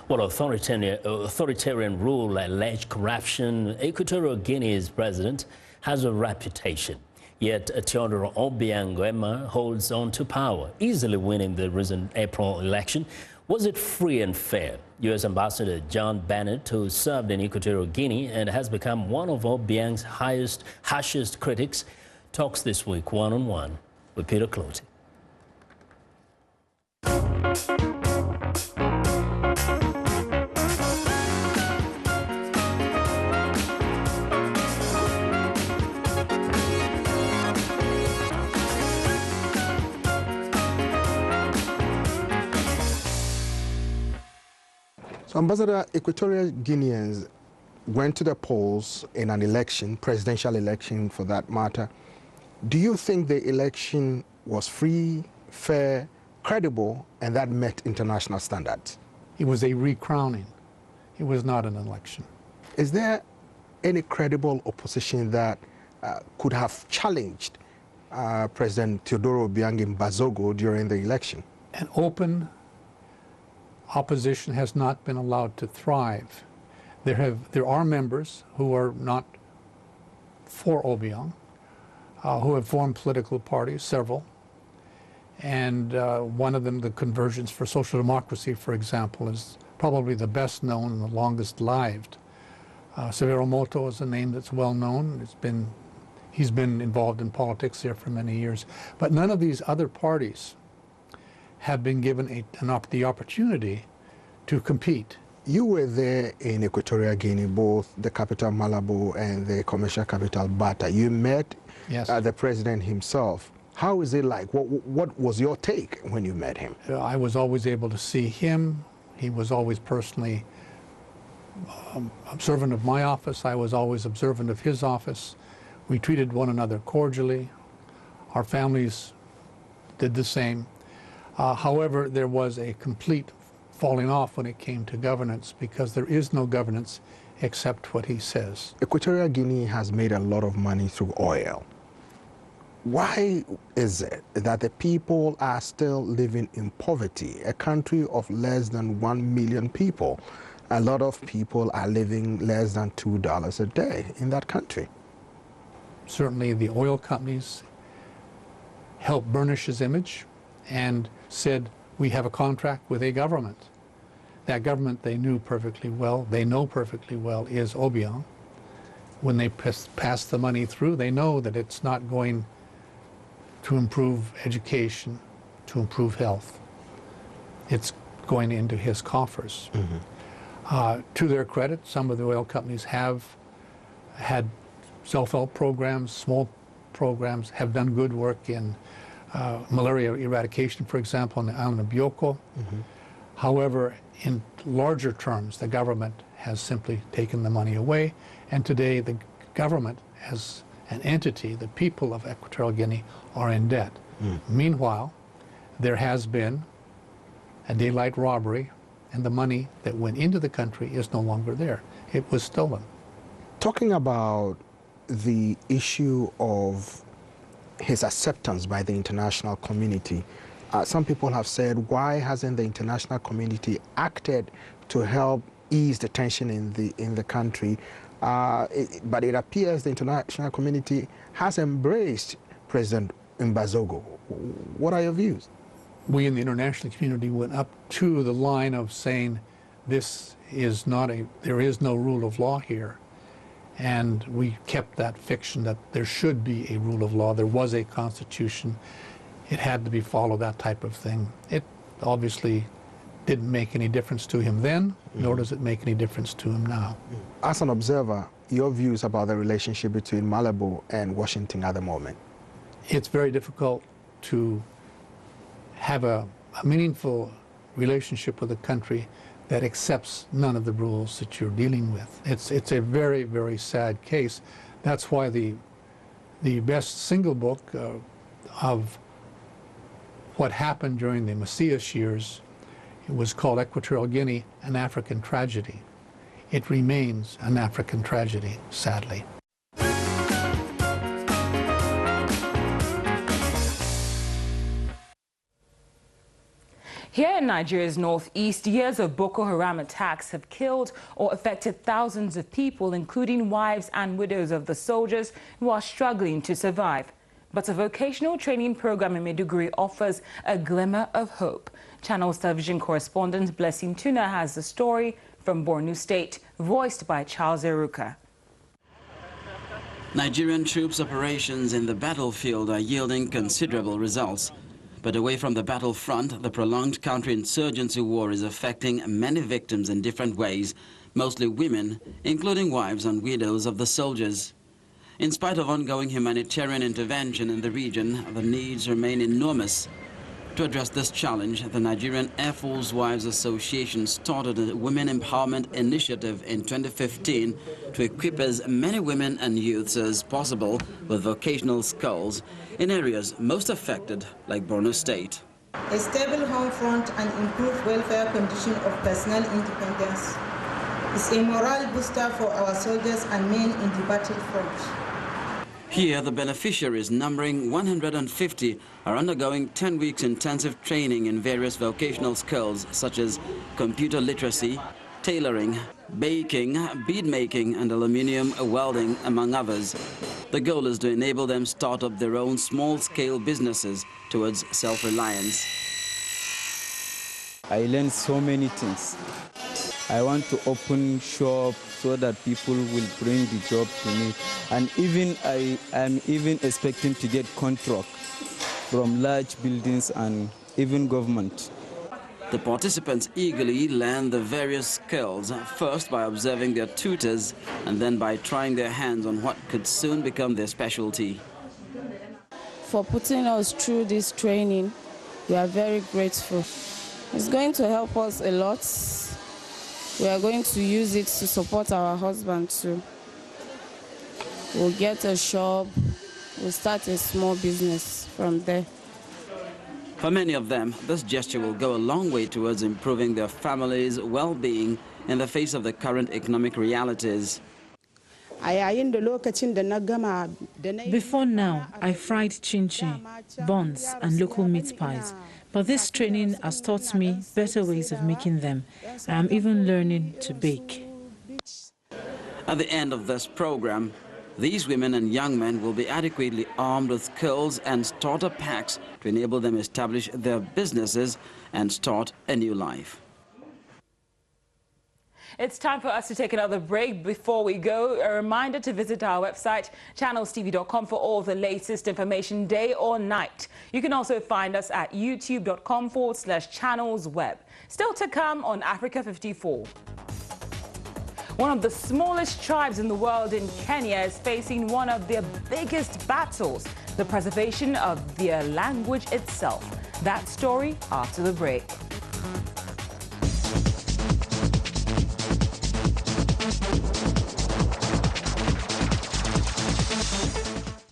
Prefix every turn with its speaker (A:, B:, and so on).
A: Well, authoritarian rule, alleged corruption. Equatorial Guinea's president has a reputation. Yet Teodoro Obiang Nguema holds on to power, easily winning the recent April election. Was it free and fair? U.S. Ambassador John Bennett, who served in Equatorial Guinea and has become one of Obiang's harshest critics, talks this week one-on-one with Peter Cloutey.
B: So, Ambassador, Equatorial Guineans went to the polls in an election, presidential election for that matter. Do you think the election was free, fair, credible, and that met international standards?
C: It was a recrowning. It was not an election.
B: Is there any credible opposition that could have challenged President Teodoro Obiang Mbazogo during the election?
C: An open opposition has not been allowed to thrive. There are members who are not for Obiang, who have formed political parties, several, and one of them, the Convergence for Social Democracy, for example, is probably the best known and the longest lived. Severo Moto is a name that's well known. He's been involved in politics there for many years. But none of these other parties have been given the opportunity to compete.
B: You were there in Equatorial Guinea, both the capital Malabo and the commercial capital Bata. You met the president himself. How is it like? What was your take when you met him?
C: I was always able to see him. He was always personally observant of my office. I was always observant of his office. We treated one another cordially. Our families did the same. However, there was a complete falling off when it came to governance, because there is no governance except what he says.
B: Equatorial Guinea has made a lot of money through oil. Why is it that the people are still living in poverty? A country of less than 1 million people. A lot of people are living less than $2 a day in that country.
C: Certainly the oil companies helped burnish his image and said, we have a contract with a government. That government they know perfectly well, is Obiang. When they pass the money through, they know that it's not going to improve education, to improve health. It's going into his coffers. Mm-hmm. To their credit, some of the oil companies have had self-help programs, small programs, have done good work in malaria eradication, for example, on the island of Bioko. Mm-hmm. However, in larger terms, the government has simply taken the money away, and today the government as an entity, the people of Equatorial Guinea, are in debt. Mm. Meanwhile, there has been a daylight robbery, and the money that went into the country is no longer there. It was stolen.
B: Talking about the issue of his acceptance by the international community, some people have said, why hasn't the international community acted to help ease the tension in the country? But it appears the international community has embraced President Mbazogo. What are your views?
C: We in the international community went up to the line of saying there is no rule of law here. And we kept that fiction that there should be a rule of law. There was a constitution. It had to be followed, that type of thing. It obviously didn't make any difference to him then, nor does it make any difference to him now.
B: As an observer, your views about the relationship between Malabo and Washington at the moment?
C: It's very difficult to have a meaningful relationship with a country that accepts none of the rules that you're dealing with. It's a very, very sad case. That's why the best single book of what happened during the Macias years, it was called Equatorial Guinea, An African Tragedy. It remains an African tragedy, sadly.
D: Here in Nigeria's northeast, years of Boko Haram attacks have killed or affected thousands of people, including wives and widows of the soldiers who are struggling to survive. But a vocational training program in Maiduguri offers a glimmer of hope. Channels television correspondent Blessing Tuna has the story from Borno State, voiced by Charles Eruka.
E: Nigerian troops' operations in the battlefield are yielding considerable results. But away from the battlefront, the prolonged counterinsurgency war is affecting many victims in different ways, mostly women, including wives and widows of the soldiers. In spite of ongoing humanitarian intervention in the region, the needs remain enormous. To address this challenge, the Nigerian Air Force Wives Association started a Women Empowerment Initiative in 2015 to equip as many women and youths as possible with vocational skills in areas most affected, like Borno State.
F: A stable home front and improved welfare condition of personal independence is a morale booster for our soldiers and men in the battlefront.
E: Here, the beneficiaries, numbering 150, are undergoing 10 weeks intensive training in various vocational skills such as computer literacy, tailoring, baking, bead making and aluminium welding, among others. The goal is to enable them start up their own small-scale businesses towards self-reliance.
G: I learned so many things. I want to open shop so that people will bring the job to me. And even I am even expecting to get contract from large buildings and even government.
E: The participants eagerly learn the various skills, first by observing their tutors and then by trying their hands on what could soon become their specialty.
H: For putting us through this training, we are very grateful. It's going to help us a lot. We are going to use it to support our husband too. We'll get a shop, we'll start a small business from there.
E: For many of them, this gesture will go a long way towards improving their families' well-being in the face of the current economic realities.
I: Before now, I fried chin-chin, buns and local meat pies. But this training has taught me better ways of making them. I am even learning to bake.
E: At the end of this program, these women and young men will be adequately armed with skills and starter packs to enable them establish their businesses and start a new life.
D: It's time for us to take another break. Before we go, a reminder to visit our website, channelstv.com, for all the latest information, day or night. You can also find us at youtube.com/channelsweb. Still to come on Africa 54. One of the smallest tribes in the world in Kenya is facing one of their biggest battles, the preservation of their language itself. That story after the break.